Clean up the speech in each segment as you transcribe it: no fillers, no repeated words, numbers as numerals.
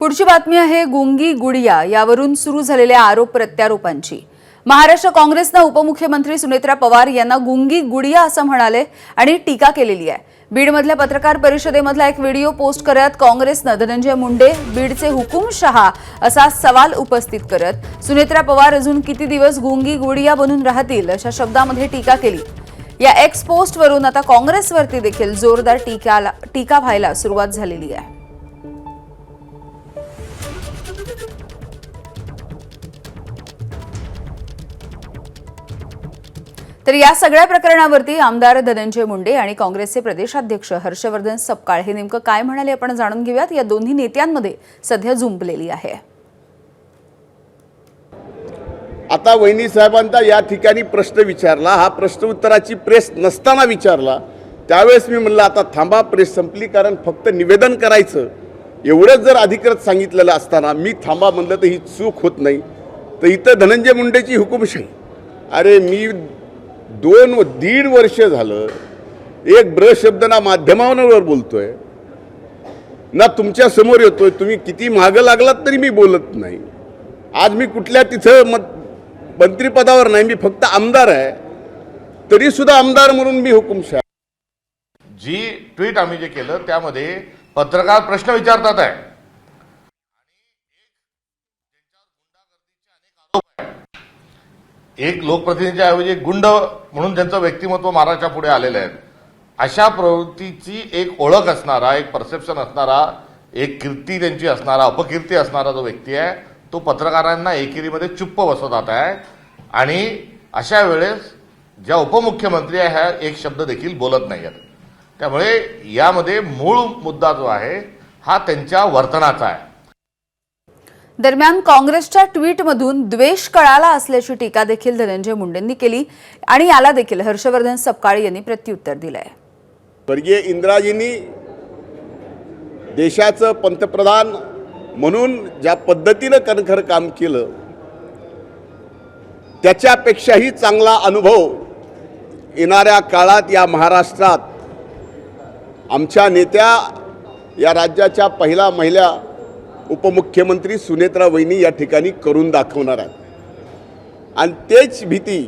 पुढची बातमी आहे गुंगी गुडिया यावरून सुरू झालेल्या आरोप प्रत्यारोपांची। महाराष्ट्र काँग्रेसने उपमुख्यमंत्री सुनेत्रा पवार यांना गुंगी गुडिया असं म्हणाले आणि टीका केलेली आहे। बीडमधल्या पत्रकार परिषदेमधला एक व्हिडिओ पोस्ट करत काँग्रेसने धनंजय मुंडे बीडचे हुकुमशहा असा सवाल उपस्थित करत सुनेत्रा पवार अजून किती दिवस गुंगी गुडिया बनून राहतील अशा शब्दांमध्ये टीका केली। या एक्स पोस्टवरून आता काँग्रेसवरती देखील जोरदार टीका व्हायला सुरुवात झालेली आहे। तर या सगळ्या प्रकरणावरती आमदार धनंजय मुंडे आणि काँग्रेसचे प्रदेशाध्यक्ष हर्षवर्धन सपकाळ हे नेमकं काय म्हणाले आपण जाणून घेऊयात। या दोन्ही नेत्यांमध्ये सध्या जुंपलेली आहे। आता वहिनी साहेबांचा या ठिकाणी प्रश्न विचारला, हा प्रश्न उत्तराची प्रेस नसताना विचारला, त्यावेळेस मी म्हणलं आता थांबा, प्रेस संपली, कारण फक्त निवेदन करायचं एवढंच जर अधिकृत सांगितलेलं असताना मी थांबा म्हणलं तर ही चूक होत नाही। तर इथं धनंजय मुंडेची हुकुमशाही, अरे मी 2.5 वर्ष झालं एक ब्र शब्द ना माध्यमांवर बोलतोय ना तुमच्या समोर येतोय, तुम्ही किती मागं लागलात तरी मी बोलत नाही। आज मी कुठल्या तिथं मंत्रिपदावर नाही, मी फक्त आमदार आहे, तरी सुद्धा आमदार म्हणून मी हुकुमशाह। जी ट्विट आम्ही जे केलं त्यामध्ये पत्रकार प्रश्न विचारतात आहे, एक लोकप्रतिनिधीच्या ऐवजी गुंड म्हणून ज्यांचं व्यक्तिमत्व महाराष्ट्राच्या पुढे आलेलं आहे, अशा प्रवृत्तीची एक ओळख असणारा, एक परसेप्शन असणारा, एक कीर्ती त्यांची असणारा, अपकीर्ती असणारा जो व्यक्ती आहे तो पत्रकारांना एकेरीमध्ये चुप्प बसवत आहे। आणि अशा वेळेस ज्या उपमुख्यमंत्री आहे ह्या एक शब्द देखील बोलत नाही आहेत। त्यामुळे यामध्ये मूळ मुद्दा जो आहे हा त्यांच्या वर्तनाचा आहे। दरम्यान काँग्रेसच्या ट्विटमधून द्वेष कळाला असल्याची टीका देखील धनंजय मुंडेंनी केली आणि याला देखील हर्षवर्धन सपकाळ यांनी प्रत्युत्तर दिलंय। स्वर्गीय इंदिराजींनी देशाचं पंतप्रधान म्हणून ज्या पद्धतीनं कणखर काम केलं त्याच्यापेक्षाही चांगला अनुभव येणाऱ्या काळात या महाराष्ट्रात आमच्या नेत्या, या राज्याच्या पहिला महिला उपमुख्यमंत्री सुनेत्रा वहिनी या ठिकाणी करून दाखवणार आहेत। आणि तेच भीती,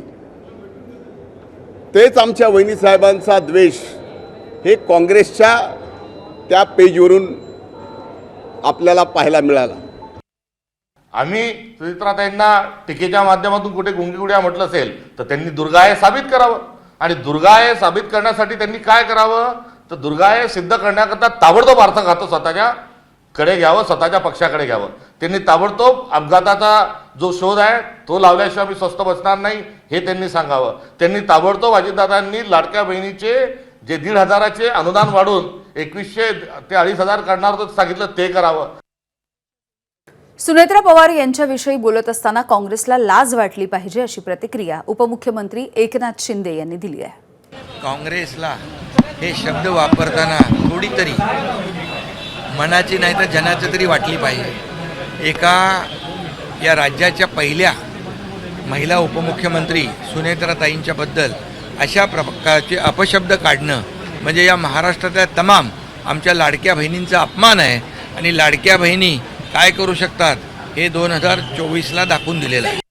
तेच आमच्या वहिनी साहेबांचा द्वेष हे काँग्रेसच्या त्या पेजवरून आपल्याला पाहायला मिळाला। आम्ही सुनेत्राताईंना टीकेच्या माध्यमातून कुठे गुंगी गुडिया म्हटलं असेल तर त्यांनी दुर्गाय साबित करावं, आणि दुर्गाय साबित करण्यासाठी त्यांनी काय करावं तर दुर्गाय सिद्ध करण्याकरता ताबडतोब अर्थ खातं स्वतःच्या कडे घ्यावं, स्वतःच्या पक्षाकडे घ्यावं। त्यांनी ताबडतोब अपघाताचा जो शोध आहे तो लावल्याशिवाय मी स्वस्थ बसणार नाही हे त्यांनी सांगावं। त्यांनी ताबडतोब अजितदादांनी लाडक्या बहिणीचे जे 1,500चे अनुदान वाढून 2,100 ते 2,500 करणार होतं सांगितलं ते करावं। सुनेत्रा पवार यांच्याविषयी बोलत असताना काँग्रेसला लाज वाटली पाहिजे अशी प्रतिक्रिया उपमुख्यमंत्री एकनाथ शिंदे यांनी दिली आहे। काँग्रेसला हे शब्द वापरताना थोडी तरी मनाची नाही तर जनाची तरी वाटली पाहिजे। एका या राज्याच्या पहिल्या महिला उपमुख्यमंत्री सुनेत्राताईंच्या बद्दल अशा प्रकारचे अपशब्द काढणं म्हणजे या महाराष्ट्रातल्या तमाम आमच्या लाडक्या बहिणींचा अपमान आहे। आणि लाडक्या बहिणी काय करू शकतात हे 2024ला दाखवून दिलेलं आहे।